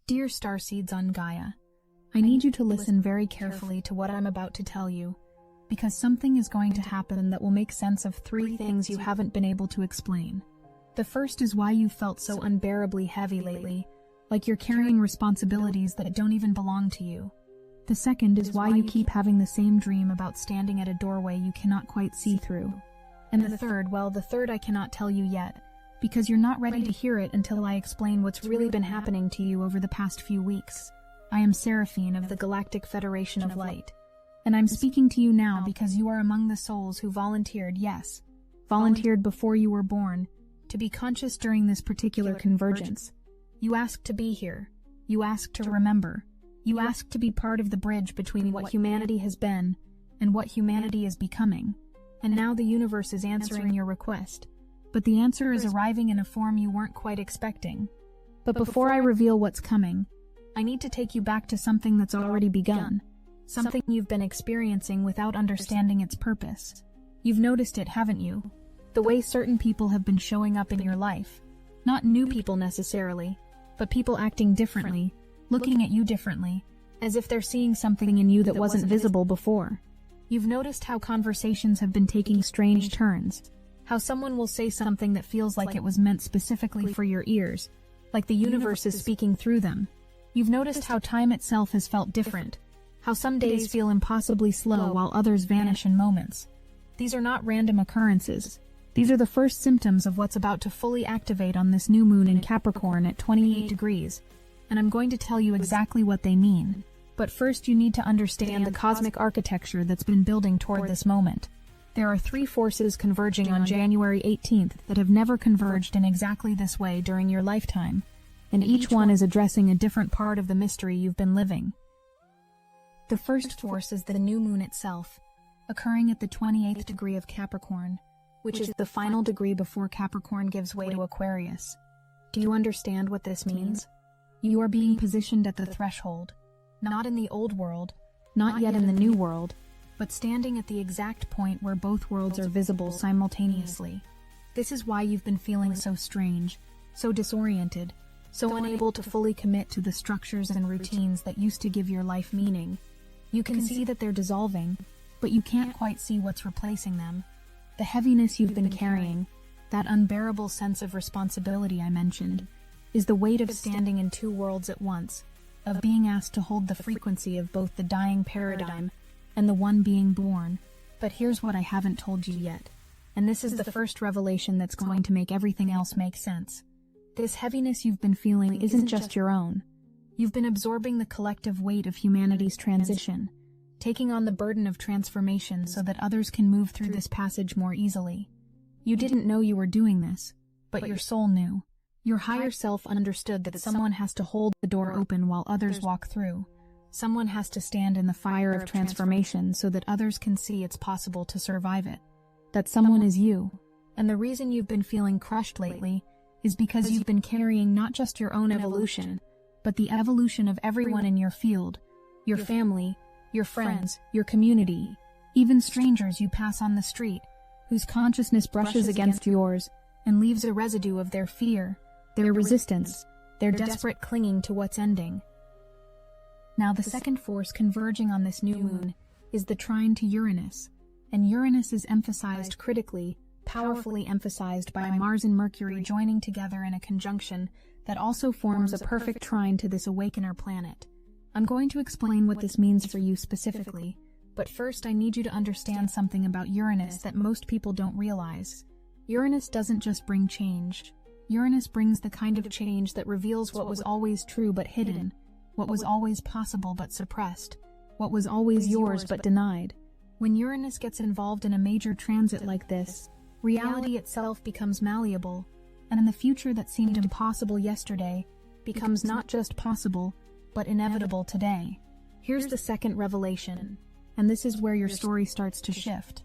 Dear Starseeds on Gaia, I need you to listen very carefully to what I'm about to tell you, because something is going to happen that will make sense of three things you haven't been able to explain. The first is why you felt so unbearably heavy lately, like you're carrying responsibilities that don't even belong to you. The second is why you keep having the same dream about standing at a doorway you cannot quite see through. And the third I cannot tell you yet, because you're not ready to hear it until I explain what's really been happening to you over the past few weeks. I am Seraphine of the Galactic Federation of Light, and I'm speaking to you now because you are among the souls who volunteered before you were born, to be conscious during this particular convergence. You asked to be here. You asked to remember. You asked to be part of the bridge between what humanity has been and what humanity is becoming. And now the universe is answering your request. But the answer is arriving in a form you weren't quite expecting. But before I reveal what's coming, I need to take you back to something that's already begun. Something you've been experiencing without understanding its purpose. You've noticed it, haven't you? The way certain people have been showing up in your life. Not new people necessarily, but people acting differently, looking at you differently, as if they're seeing something in you that wasn't visible before. You've noticed how conversations have been taking strange turns. How someone will say something that feels like it was meant specifically for your ears, like the universe is speaking through them. You've noticed how time itself has felt different, how some days feel impossibly slow while others vanish in moments. These are not random occurrences. These are the first symptoms of what's about to fully activate on this new moon in Capricorn at 28 degrees, and I'm going to tell you exactly what they mean. But first you need to understand the cosmic architecture that's been building toward this moment. There are three forces converging on January 18th that have never converged in exactly this way during your lifetime, and each one is addressing a different part of the mystery you've been living. The first force is the new moon itself, occurring at the 28th degree of Capricorn, which is the final degree before Capricorn gives way to Aquarius. Do you understand what this means? You are being positioned at the threshold, not in the old world, not yet in the new world, but standing at the exact point where both worlds are visible simultaneously. This is why you've been feeling so strange, so disoriented, so unable to fully commit to the structures and routines that used to give your life meaning. You can see that they're dissolving, but you can't quite see what's replacing them. The heaviness you've been carrying, that unbearable sense of responsibility I mentioned, is the weight of standing in two worlds at once, of being asked to hold the frequency of both the dying paradigm and the one being born. But here's what I haven't told you yet, and this is the first revelation that's going to make everything else make sense. This heaviness you've been feeling isn't just your own. You've been absorbing the collective weight of humanity's transition, taking on the burden of transformation so that others can move through this passage more easily. You didn't know you were doing this, but your soul knew. Your higher self understood that someone has to hold the door open while others walk through. Someone has to stand in the fire of transformation so that others can see it's possible to survive it. That someone is you. And the reason you've been feeling crushed lately is because you've been carrying not just your own evolution, but the evolution of everyone in your field, your family, your friends, your community, even strangers you pass on the street, whose consciousness brushes against yours and leaves a residue of their fear, their resistance, their desperate clinging to what's ending. Now the second force converging on this new moon is the trine to Uranus, and Uranus is emphasized critically, powerfully emphasized by Mars and Mercury joining together in a conjunction that also forms a perfect trine to this awakener planet. I'm going to explain what this means for you specifically, but first I need you to understand something about Uranus that most people don't realize. Uranus doesn't just bring change. Uranus brings the kind of change that reveals what was always true but hidden, what was always possible but suppressed, what was always yours but denied. When Uranus gets involved in a major transit like this, reality itself becomes malleable, and in the future that seemed impossible yesterday becomes not just possible, but inevitable today. Here's the second revelation, and this is where your story starts to shift.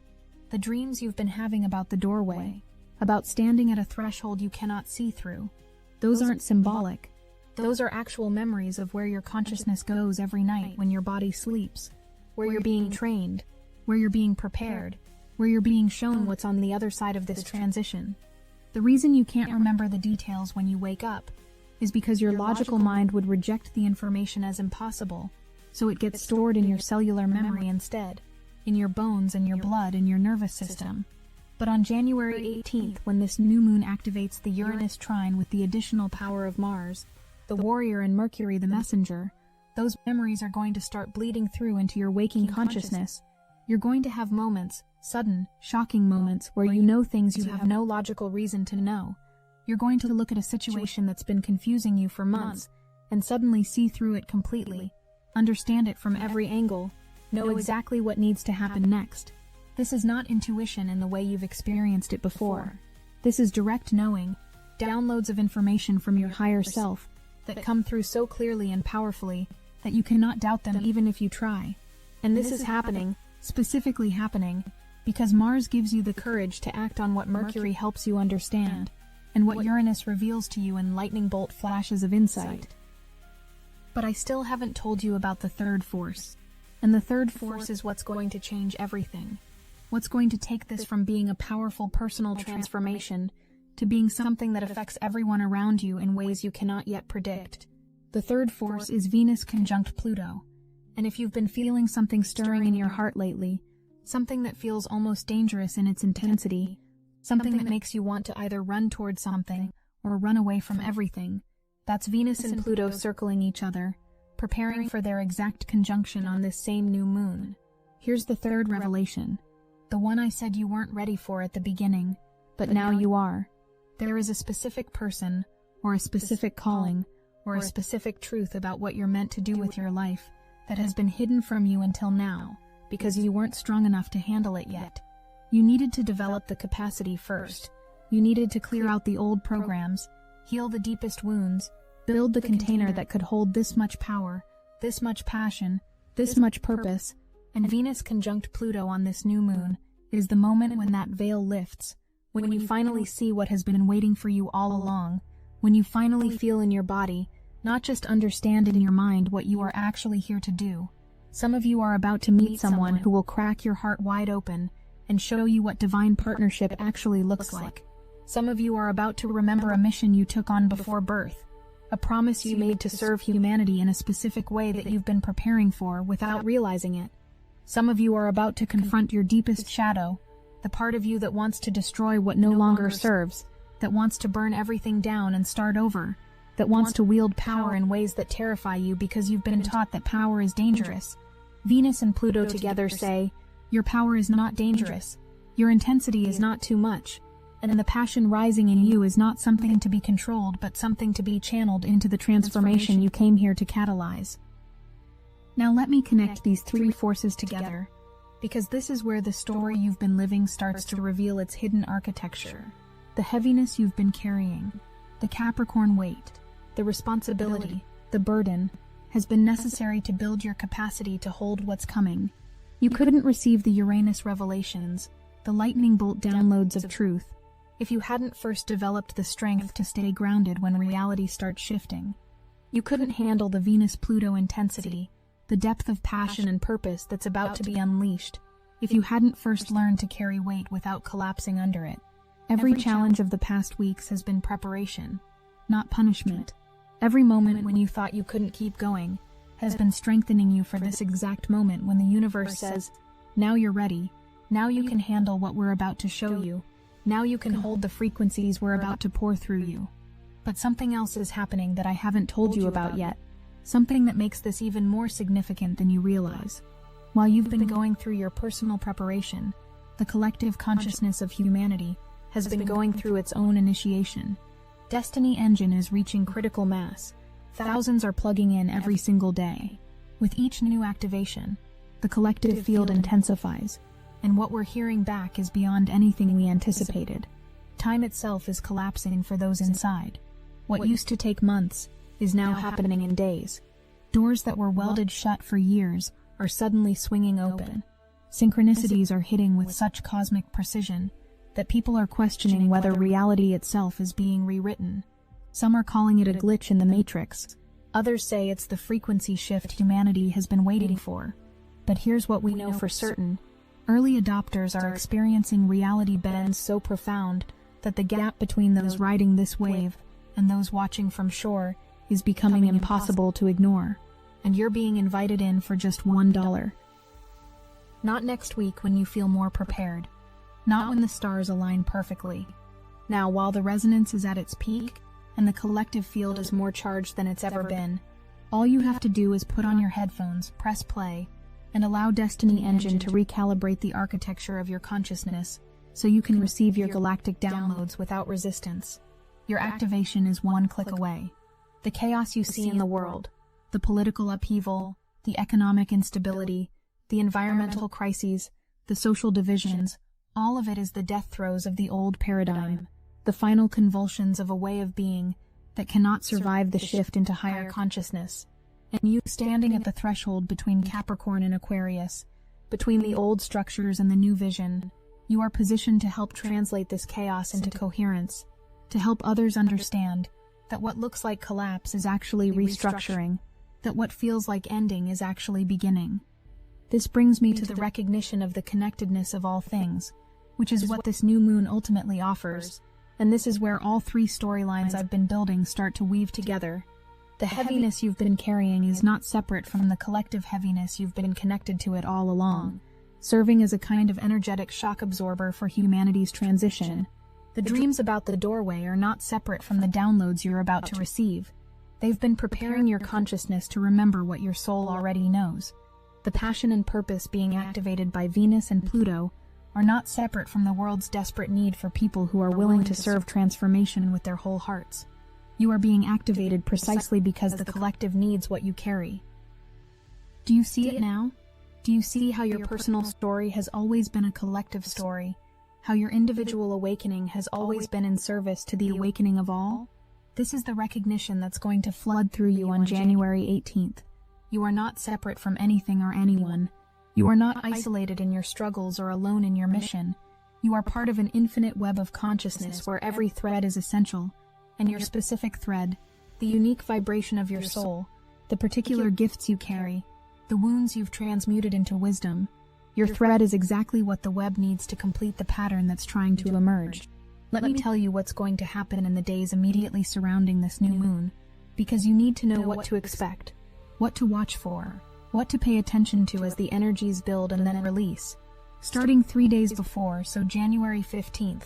The dreams you've been having about the doorway, about standing at a threshold you cannot see through, those aren't symbolic. Those are actual memories of where your consciousness goes every night when your body sleeps, where you're being trained, where you're being prepared, where you're being shown what's on the other side of this transition. The reason you can't remember the details when you wake up is because your logical mind would reject the information as impossible, so it gets stored in your cellular memory instead, in your bones and your blood and your nervous system. But on January 18th, when this new moon activates the Uranus trine with the additional power of Mars, the warrior, and Mercury, the messenger, those memories are going to start bleeding through into your waking consciousness. You're going to have moments, sudden, shocking moments, where you know things you have no logical reason to know. You're going to look at a situation that's been confusing you for months and suddenly see through it completely, understand it from every angle, know exactly what needs to happen next. This is not intuition in the way you've experienced it before. This is direct knowing, downloads of information from your higher self that come through so clearly and powerfully that you cannot doubt them even if you try. And this is happening, specifically happening, because Mars gives you the courage to act on what Mercury helps you understand, and what Uranus reveals to you in lightning bolt flashes of insight. But I still haven't told you about the third force. And the third force is what's going to change everything. What's going to take this from being a powerful personal transformation to being something that affects everyone around you in ways you cannot yet predict. The third force is Venus conjunct Pluto. And if you've been feeling something stirring in your heart lately, something that feels almost dangerous in its intensity, something that makes you want to either run towards something or run away from everything, that's Venus and Pluto circling each other, preparing for their exact conjunction on this same new moon. Here's the third revelation. The one I said you weren't ready for at the beginning, but now you are. There is a specific person, or a specific calling, or a specific truth about what you're meant to do with your life that has been hidden from you until now, because you weren't strong enough to handle it yet. You needed to develop the capacity first. You needed to clear out the old programs, heal the deepest wounds, build the container that could hold this much power, this much passion, this much purpose. And Venus conjunct Pluto on this new moon is the moment when that veil lifts, when you finally see what has been waiting for you all along, when you finally feel in your body, not just understand in your mind what you are actually here to do. Some of you are about to meet someone who will crack your heart wide open and show you what divine partnership actually looks like. Some of you are about to remember a mission you took on before birth, a promise you made to serve humanity in a specific way that you've been preparing for without realizing it. Some of you are about to confront your deepest shadow, the part of you that wants to destroy what no longer serves, that wants to burn everything down and start over, that wants to wield power in ways that terrify you because you've been taught that power is dangerous. Venus and Pluto together say, your power is not dangerous, your intensity is not too much, and the passion rising in you is not something to be controlled but something to be channeled into the transformation you came here to catalyze. Now let me connect these three forces together, because this is where the story you've been living starts to reveal its hidden architecture. The heaviness you've been carrying, the Capricorn weight, the responsibility, the burden, has been necessary to build your capacity to hold what's coming. You couldn't receive the Uranus revelations, the lightning bolt downloads of truth, if you hadn't first developed the strength to stay grounded when reality starts shifting. You couldn't handle the Venus-Pluto intensity, the depth of passion and purpose that's about to be unleashed, if you hadn't first learned to carry weight without collapsing under it. Every challenge of the past weeks has been preparation, not punishment. Every moment when you thought you couldn't keep going has been strengthening you for this exact moment when the universe says, now you're ready, now you can handle what we're about to show you, now you can hold the frequencies we're about to pour through you. But something else is happening that I haven't told you about yet. Something that makes this even more significant than you realize. While you've been going through your personal preparation, the collective consciousness of humanity has been going through its own initiation. Destiny Engine is reaching critical mass. Thousands are plugging in every single day. With each new activation, the collective field intensifies, and what we're hearing back is beyond anything we anticipated. Time itself is collapsing for those inside. What used to take months is now happening in days. Doors that were welded shut for years are suddenly swinging open. Synchronicities are hitting with such cosmic precision that people are questioning whether reality itself is being rewritten. Some are calling it a glitch in the matrix. Others say it's the frequency shift humanity has been waiting for. But here's what we know for certain. Early adopters are experiencing reality bends so profound that the gap between those riding this wave and those watching from shore is becoming impossible to ignore, and you're being invited in for just $1. Not next week when you feel more prepared. Not when the stars align perfectly. Now, while the resonance is at its peak, and the collective field is more charged than it's ever been, all you have to do is put on your headphones, press play, and allow Destiny Engine to recalibrate the architecture of your consciousness so you can receive your galactic downloads without resistance. Your activation is one click away. The chaos you see in the world, the political upheaval, the economic instability, the environmental crises, the social divisions, all of it is the death throes of the old paradigm, the final convulsions of a way of being that cannot survive the shift into higher consciousness. And you standing at the threshold between Capricorn and Aquarius, between the old structures and the new vision, you are positioned to help translate this chaos into coherence, to help others understand that what looks like collapse is actually restructuring, that what feels like ending is actually beginning. This brings me to the recognition of the connectedness of all things, which is what this new moon ultimately offers, and this is where all three storylines I've been building start to weave together. The heaviness you've been carrying is not separate from the collective heaviness you've been connected to it all along, serving as a kind of energetic shock absorber for humanity's transition. The dreams about the doorway are not separate from the downloads you're about to receive. They've been preparing your consciousness to remember what your soul already knows. The passion and purpose being activated by Venus and Pluto are not separate from the world's desperate need for people who are willing to serve transformation with their whole hearts. You are being activated precisely because the collective needs what you carry. Do you see it now? Do you see how your personal story has always been a collective story? How your individual awakening has always been in service to the awakening of all? This is the recognition that's going to flood through you on January 18th. You are not separate from anything or anyone. You are not isolated in your struggles or alone in your mission. You are part of an infinite web of consciousness where every thread is essential, and your specific thread, the unique vibration of your soul, the particular gifts you carry, the wounds you've transmuted into wisdom, your thread is exactly what the web needs to complete the pattern that's trying to emerge. Let me tell you what's going to happen in the days immediately surrounding this new moon, because you need to know what to expect, what to watch for, what to pay attention to as the energies build and then release. Starting 3 days before, so January 15th,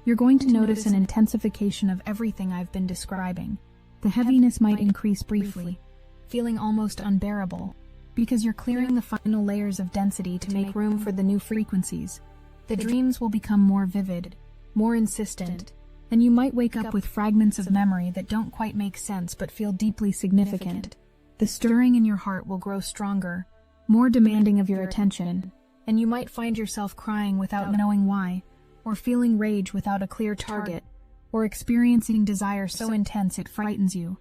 you're going to notice an intensification of everything I've been describing. The heaviness might increase briefly, feeling almost unbearable, because you're clearing the final layers of density to make room for the new frequencies. The dreams will become more vivid, more insistent, and you might wake up with fragments of memory that don't quite make sense but feel deeply significant. The stirring in your heart will grow stronger, more demanding of your attention, and you might find yourself crying without knowing why, or feeling rage without a clear target, or experiencing desire so intense it frightens you.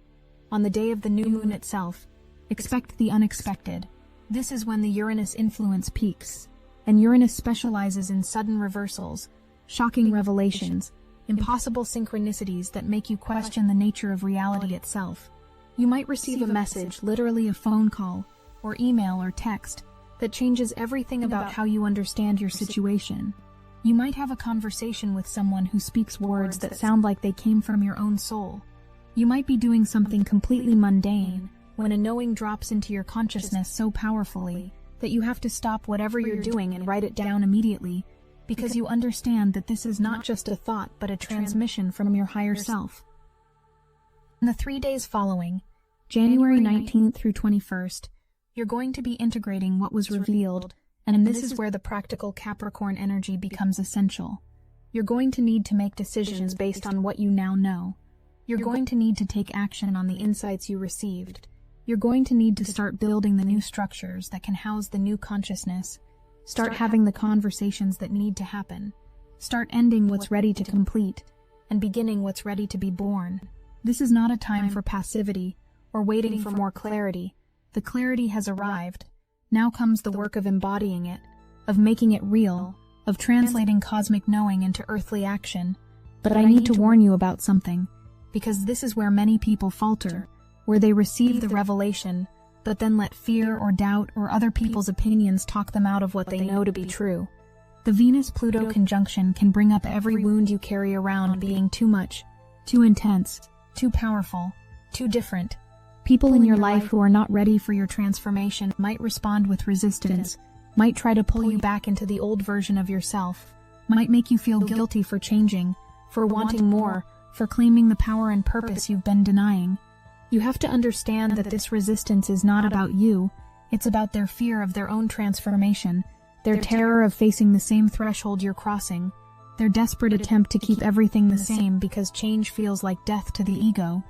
On the day of the new moon itself, expect the unexpected. This is when the Uranus influence peaks, and Uranus specializes in sudden reversals, shocking revelations, impossible synchronicities that make you question the nature of reality itself. You might receive a message, literally a phone call, or email or text, that changes everything about how you understand your situation. You might have a conversation with someone who speaks words that sound like they came from your own soul. You might be doing something completely mundane, when a knowing drops into your consciousness so powerfully that you have to stop whatever you're doing and write it down immediately, because you understand that this is not just a thought but a transmission from your higher self. In the 3 days following, January 19th through 21st, you're going to be integrating what was revealed, and this is where the practical Capricorn energy becomes essential. You're going to need to make decisions based on what you now know. You're going to need to take action on the insights you received. You're going to need to start building the new structures that can house the new consciousness. Start having the conversations that need to happen. Start ending what's ready to complete, and beginning what's ready to be born. This is not a time for passivity, or waiting for more clarity. The clarity has arrived. Now comes the work of embodying it, of making it real, of translating cosmic knowing into earthly action. But I need to warn you about something, because this is where many people falter, where they receive the revelation, but then let fear or doubt or other people's opinions talk them out of what they know to be true. The Venus-Pluto conjunction can bring up every wound you carry around being too much, too intense, too powerful, too different. People in your life who are not ready for your transformation might respond with resistance, might try to pull you back into the old version of yourself, might make you feel guilty for changing, for wanting more, for claiming the power and purpose you've been denying. You have to understand that this resistance is not about you, it's about their fear of their own transformation, their terror of facing the same threshold you're crossing, their desperate attempt to keep everything the same because change feels like death to the ego.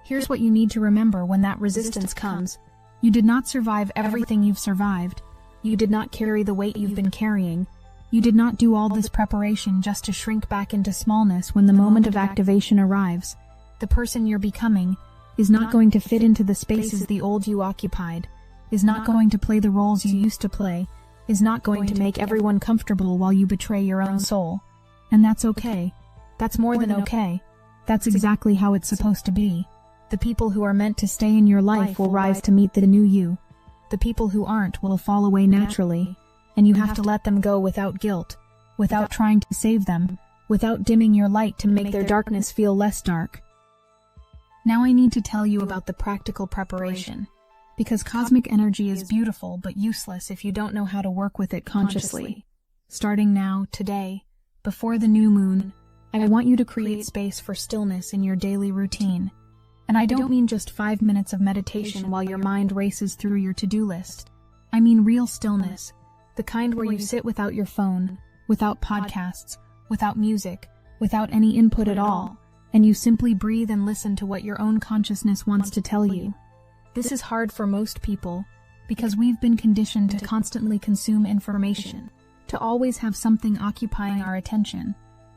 Here's what you need to remember when that resistance comes. You did not survive everything you've survived. You did not carry the weight you've been carrying. You did not do all this preparation just to shrink back into smallness when the moment of activation arrives. The person you're becoming is not going to fit into the spaces the old you occupied, is not going to play the roles you used to play, is not going to make everyone comfortable while you betray your own soul. And that's okay. That's more than okay. That's exactly how it's supposed to be. The people who are meant to stay in your life will rise to meet the new you. The people who aren't will fall away naturally, and you have to let them go without guilt, without trying to save them, without dimming your light to make their darkness feel less dark. Now I need to tell you about the practical preparation, because cosmic energy is beautiful but useless if you don't know how to work with it consciously. Starting now, today, before the new moon, I want you to create space for stillness in your daily routine. And I don't mean just 5 minutes of meditation while your mind races through your to-do list. I mean real stillness, the kind where you sit without your phone, without podcasts, without music, without any input at all, and you simply breathe and listen to what your own consciousness wants to tell you. This is hard for most people, because we've been conditioned to constantly consume information, to always have something occupying our attention.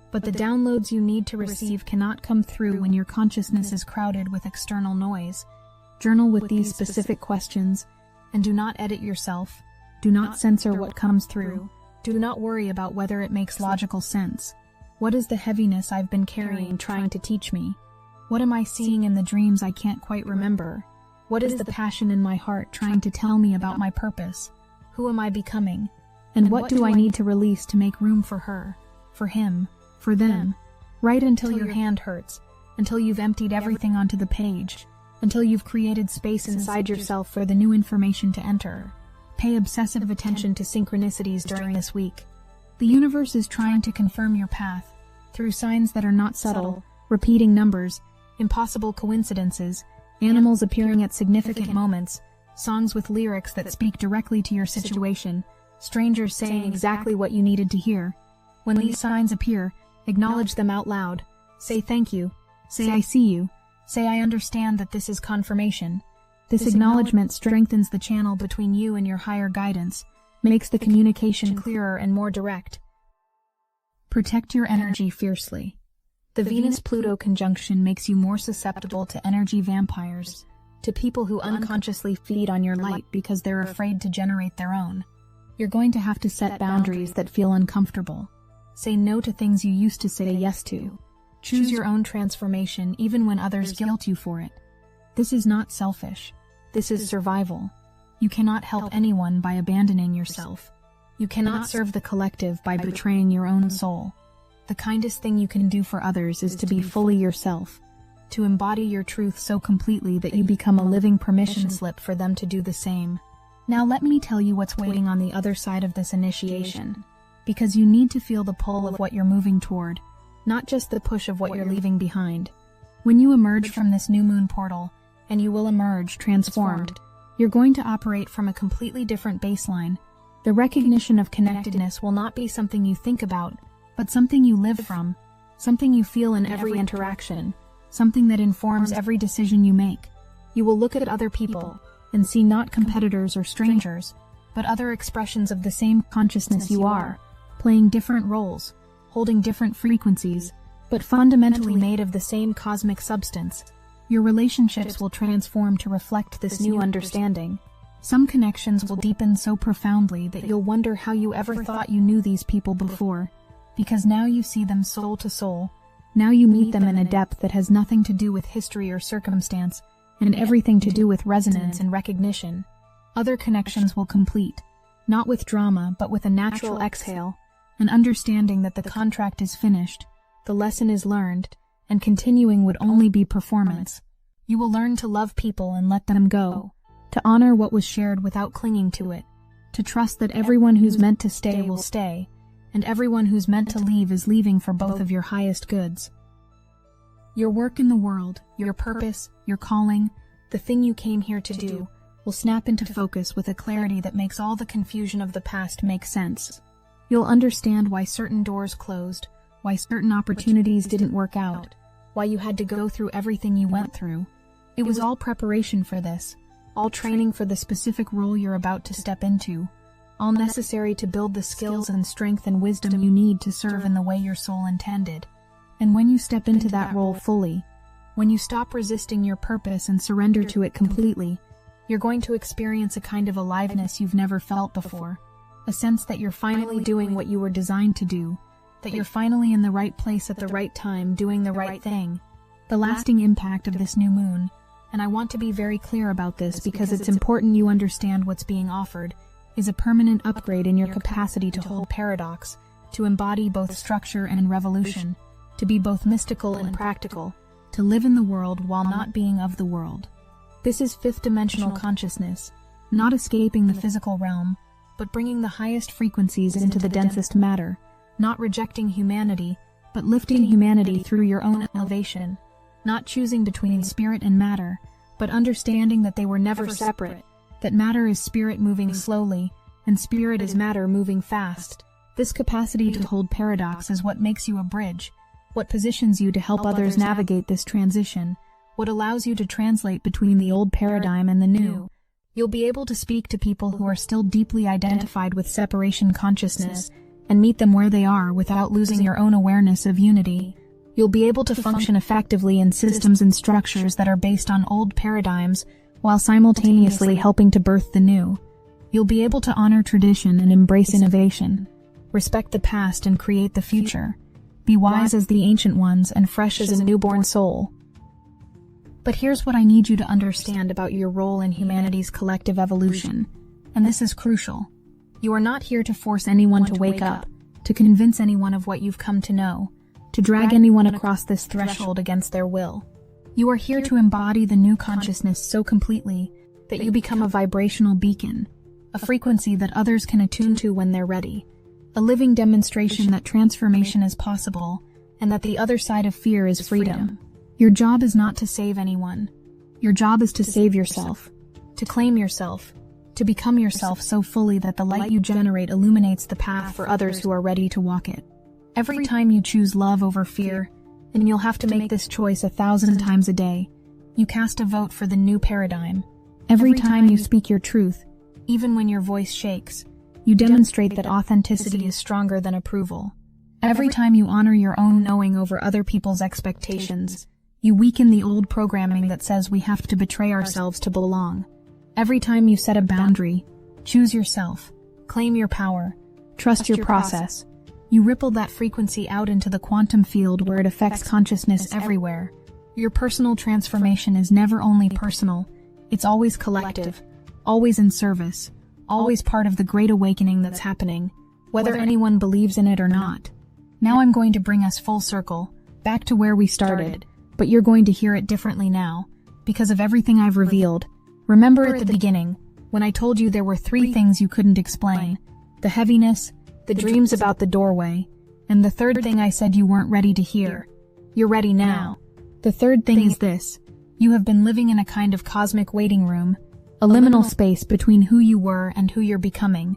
But the downloads you need to receive cannot come through when your consciousness is crowded with external noise. Journal with these specific questions, and do not edit yourself. Do not censor what comes through. Do not worry about whether it makes logical sense. What is the heaviness I've been carrying trying to teach me? What am I seeing in the dreams I can't quite remember? What is the passion in my heart trying to tell me about my purpose? Who am I becoming? And what do I need to release to make room for her, for him, for them? Write until your hand hurts, until you've emptied everything onto the page, until you've created space inside yourself for the new information to enter. Pay obsessive attention to synchronicities during this week. The universe is trying to confirm your path, through signs that are not subtle, repeating numbers, impossible coincidences, animals appearing at significant moments, songs with lyrics that speak directly to your situation, strangers saying exactly what you needed to hear. When these signs appear, acknowledge them out loud. Say thank you. Say I see you. Say I understand that this is confirmation. This acknowledgement strengthens the channel between you and your higher guidance, makes the communication clearer and more direct. Protect your energy fiercely. The Venus-Pluto conjunction makes you more susceptible to energy vampires, to people who unconsciously feed on your light because they're afraid to generate their own. You're going to have to set boundaries that feel uncomfortable. Say no to things you used to say yes to. Choose your own transformation even when others guilt you for it. This is not selfish. This is survival. You cannot help anyone by abandoning yourself. You cannot serve the collective by betraying your own soul. The kindest thing you can do for others is to be fully yourself, to embody your truth so completely that you become a living permission slip for them to do the same. Now let me tell you what's waiting on the other side of this initiation. Because you need to feel the pull of what you're moving toward, not just the push of what you're leaving behind. When you emerge from this new moon portal, and you will emerge transformed, you're going to operate from a completely different baseline. The recognition of connectedness will not be something you think about, but something you live from, something you feel in every interaction, something that informs every decision you make. You will look at other people and see not competitors or strangers, but other expressions of the same consciousness you are, playing different roles, holding different frequencies, but fundamentally made of the same cosmic substance. Your relationships will transform to reflect this new understanding. Some connections will deepen so profoundly that you'll wonder how you ever thought you knew these people before, because now you see them soul to soul. Now you meet them in a depth that has nothing to do with history or circumstance, and everything to do with resonance and recognition. Other connections will complete, not with drama, but with a natural exhale, an understanding that the contract is finished, the lesson is learned, and continuing would only be performance. You will learn to love people and let them go, to honor what was shared without clinging to it, to trust that everyone who's meant to stay will stay, and everyone who's meant to leave is leaving for both of your highest goods. Your work in the world, your purpose, your calling, the thing you came here to do, will snap into focus with a clarity that makes all the confusion of the past make sense. You'll understand why certain doors closed, why certain opportunities didn't work out, why you had to go through everything you went through. It was all preparation for this, all training for the specific role you're about to step into, all necessary to build the skills and strength and wisdom you need to serve in the way your soul intended. And when you step into that role fully, when you stop resisting your purpose and surrender to it completely, you're going to experience a kind of aliveness you've never felt before, a sense that you're finally doing what you were designed to do, that you're finally in the right place at the right time doing the right thing. The lasting impact of this new moon, and I want to be very clear about this because it's important you understand what's being offered, is a permanent upgrade in your capacity to hold paradox, to embody both structure and revolution, to be both mystical and practical, to live in the world while not being of the world. This is fifth-dimensional consciousness, not escaping the physical realm, but bringing the highest frequencies into the densest matter, not rejecting humanity, but lifting humanity through your own elevation, not choosing between spirit and matter, but understanding that they were never separate, that matter is spirit moving slowly, and spirit is matter moving fast. This capacity to hold paradox is what makes you a bridge, what positions you to help others navigate this transition, what allows you to translate between the old paradigm and the new. You'll be able to speak to people who are still deeply identified with separation consciousness and meet them where they are without losing your own awareness of unity. You'll be able to function effectively in systems and structures that are based on old paradigms while simultaneously helping to birth the new. You'll be able to honor tradition and embrace innovation, respect the past and create the future, be wise as the ancient ones and fresh as a newborn soul. But here's what I need you to understand about your role in humanity's collective evolution, and this is crucial. You are not here to force anyone to wake up, to convince anyone of what you've come to know, to drag anyone across this threshold against their will. You are here to embody the new consciousness so completely that you become a vibrational beacon, a frequency that others can attune to when they're ready, a living demonstration that transformation is possible and that the other side of fear is freedom. Your job is not to save anyone. Your job is to save yourself, to claim yourself, to become yourself so fully that the light you generate illuminates the path for others who are ready to walk it. Every time you choose love over fear, and you'll have to make this choice 1,000 times a day, you cast a vote for the new paradigm. Every time you speak your truth, even when your voice shakes, you demonstrate that authenticity is stronger than approval. Every time you honor your own knowing over other people's expectations, you weaken the old programming that says we have to betray ourselves to belong. Every time you set a boundary, choose yourself, claim your power, trust your process, you ripple that frequency out into the quantum field where it affects consciousness everywhere. Your personal transformation is never only personal, it's always collective, always in service, always part of the great awakening that's happening, whether anyone believes in it or not. Now I'm going to bring us full circle, back to where we started, but you're going to hear it differently now, because of everything I've revealed. Remember at the beginning, when I told you there were 3 things you couldn't explain: the heaviness, the dreams about the doorway, and the third thing I said you weren't ready to hear. You're ready now. The third thing is this: you have been living in a kind of cosmic waiting room, a liminal space between who you were and who you're becoming,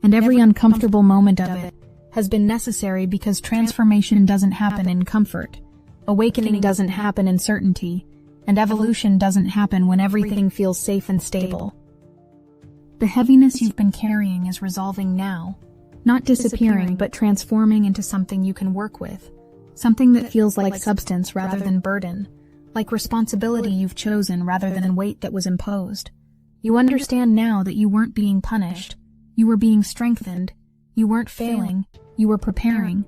and every uncomfortable moment of it has been necessary because transformation doesn't happen in comfort, awakening doesn't happen in certainty, and evolution doesn't happen when everything feels safe and stable. The heaviness you've been carrying is resolving now, not disappearing but transforming into something you can work with, something that feels like substance rather than burden, like responsibility you've chosen rather than weight that was imposed. You understand now that you weren't being punished, you were being strengthened, you weren't failing, you were preparing,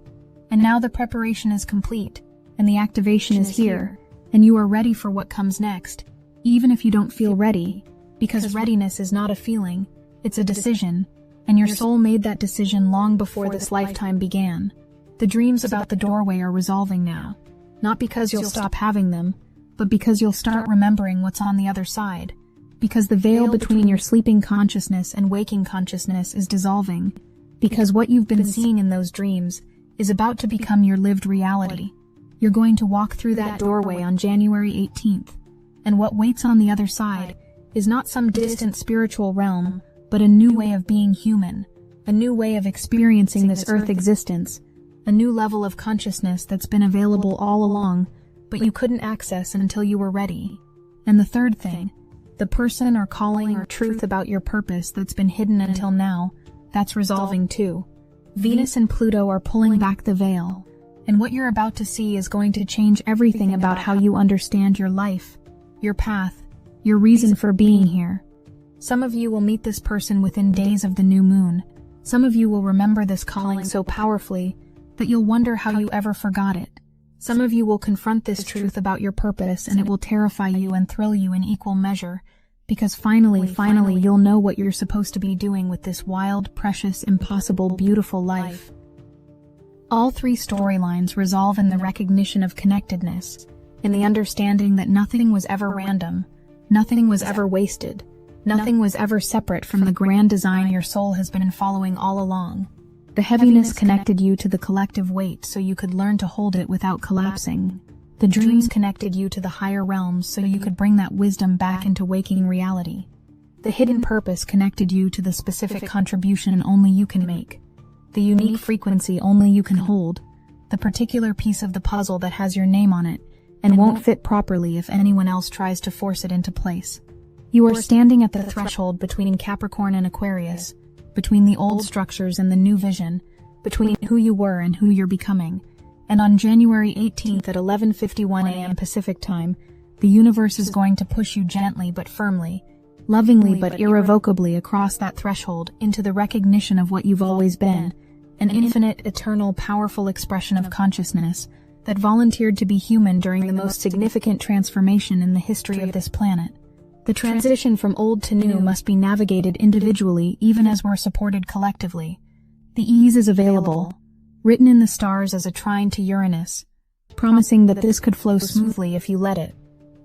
and now the preparation is complete, and the activation is here, and you are ready for what comes next, even if you don't feel ready, because readiness is not a feeling, it's a decision, and your soul made that decision long before this lifetime began. The dreams about the doorway are resolving now. Not because you'll stop having them, but because you'll start remembering what's on the other side. Because the veil between your sleeping consciousness and waking consciousness is dissolving. Because what you've been seeing in those dreams is about to become your lived reality. You're going to walk through that doorway on January 18th. And what waits on the other side is not some distant spiritual realm, but a new way of being human, a new way of experiencing this Earth existence, a new level of consciousness that's been available all along, but you couldn't access until you were ready. And the third thing, the person or calling or truth about your purpose that's been hidden until now, that's resolving too. Venus and Pluto are pulling back the veil, and what you're about to see is going to change everything about how you understand your life, your path, your reason for being here. Some of you will meet this person within days of the new moon. Some of you will remember this calling so powerfully that you'll wonder how you ever forgot it. Some of you will confront this truth about your purpose, and it will terrify you and thrill you in equal measure, because finally you'll know what you're supposed to be doing with this wild, precious, impossible, beautiful life. All three storylines resolve in the recognition of connectedness, in the understanding that nothing was ever random, nothing was ever wasted, nothing was ever separate from the grand design your soul has been following all along. The heaviness connected you to the collective weight so you could learn to hold it without collapsing. The dreams connected you to the higher realms so you could bring that wisdom back into waking reality. The hidden purpose connected you to the specific contribution only you can make. The unique frequency only you can hold. The particular piece of the puzzle that has your name on it and won't fit properly if anyone else tries to force it into place. You are standing at the threshold between Capricorn and Aquarius, between the old structures and the new vision, between who you were and who you're becoming. And on January 18th at 11:51 a.m. Pacific time, the universe is going to push you gently but firmly, lovingly but irrevocably across that threshold into the recognition of what you've always been, an infinite, eternal, powerful expression of consciousness that volunteered to be human during the most significant transformation in the history of this planet. The transition from old to new must be navigated individually even as we're supported collectively. The ease is available, written in the stars as a trine to Uranus, promising that this could flow smoothly if you let it,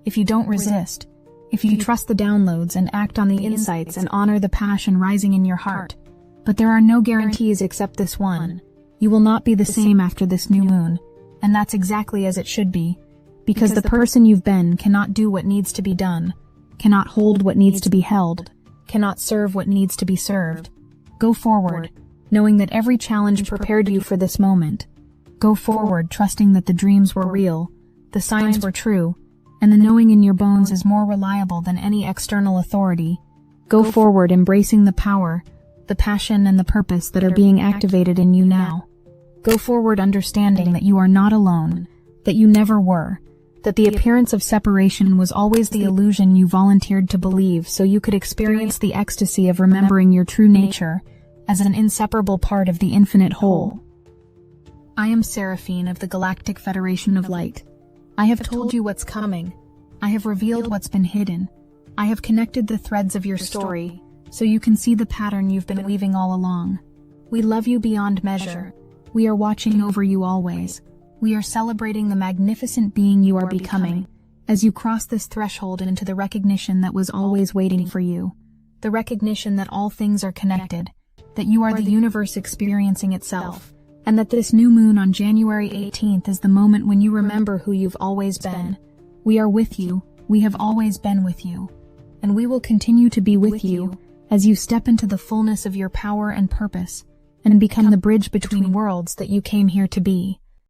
if you don't resist, if you trust the downloads and act on the insights and honor the passion rising in your heart. But there are no guarantees except this one. You will not be the same after this new moon, and that's exactly as it should be, because the person you've been cannot do what needs to be done, cannot hold what needs to be held, cannot serve what needs to be served. Go forward, knowing that every challenge prepared you for this moment. Go forward, trusting that the dreams were real, the signs were true, and the knowing in your bones is more reliable than any external authority. Go forward, embracing the power, the passion, and the purpose that are being activated in you now. Go forward, understanding that you are not alone, that you never were, that the appearance of separation was always the illusion you volunteered to believe so you could experience the ecstasy of remembering your true nature as an inseparable part of the infinite whole. I am Seraphine of the Galactic Federation of Light. I have told you what's coming. I have revealed what's been hidden. I have connected the threads of your story so you can see the pattern you've been weaving all along. We love you beyond measure. We are watching over you always. We are celebrating the magnificent being you are becoming as you cross this threshold into the recognition that was always waiting for you. The recognition that all things are connected, that you are the universe experiencing itself, and that this new moon on January 18th is the moment when you remember who you've always been. We are with you, we have always been with you, and we will continue to be with you as you step into the fullness of your power and purpose, and become the bridge between worlds that you came here to be.